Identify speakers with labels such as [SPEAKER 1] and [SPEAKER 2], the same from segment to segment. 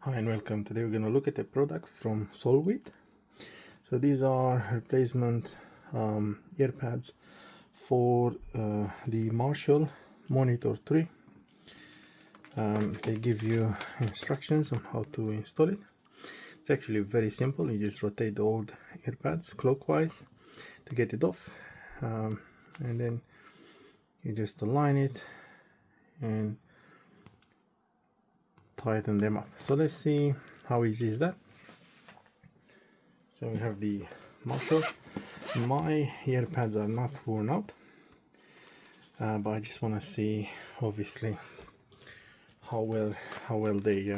[SPEAKER 1] Hi and welcome. Today we're going to look at a product from SOULWIT. So these are replacement earpads for the Marshall Monitor 3. They give you instructions on how to install it. It's actually very simple. You just rotate the old earpads clockwise to get it off, and then you just align it and tighten them up. So let's see how easy is that. So we have the Marshall. My earpads are not worn out, but I just want to see obviously how well they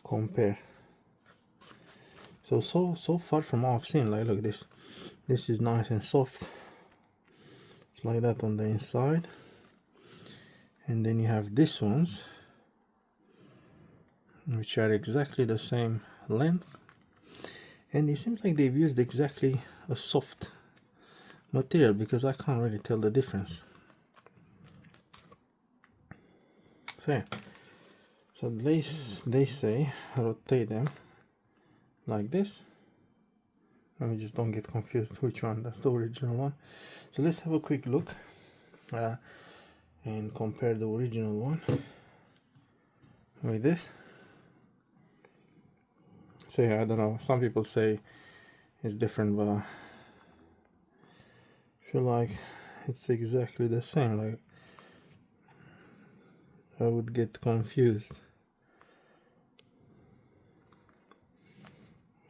[SPEAKER 1] compare. So far from what I've seen, like look, this is nice and soft. It's like that on the inside, and then you have these ones which are exactly the same length, and it seems like they've used exactly a soft material because I can't really tell the difference. So they say rotate them like this. Let me just don't get confused which one. That's the original one. So let's have a quick look and compare the original one with this. So yeah, I don't know, some people say it's different, but I feel like it's exactly the same. Like I would get confused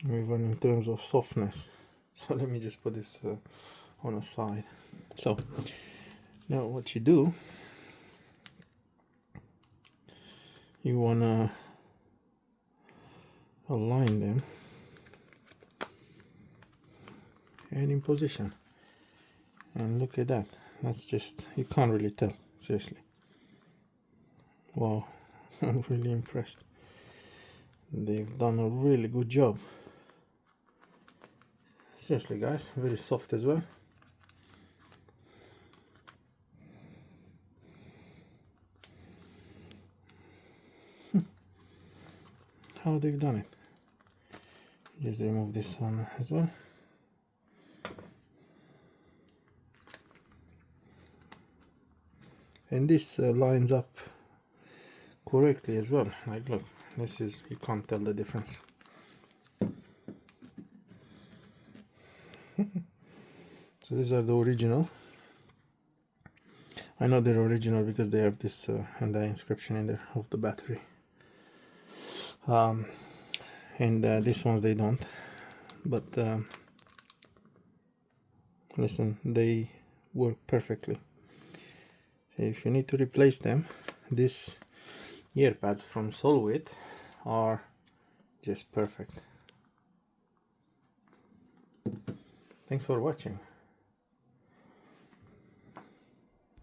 [SPEAKER 1] even in terms of softness. So let me just put this on a side. So now what you do, you wanna align them and in position, and look at that. That's just, you can't really tell, seriously. Wow. I'm really impressed. They've done a really good job, seriously guys. Very soft as well. How they've done it. Just remove this one as well. And this lines up correctly as well. Like look, this is, you can't tell the difference. So these are the original. I know they're original because they have this and the inscription in there of the battery. And these ones they don't, but listen, they work perfectly. So if you need to replace them, these earpads from SOULWIT are just perfect. Thanks for watching.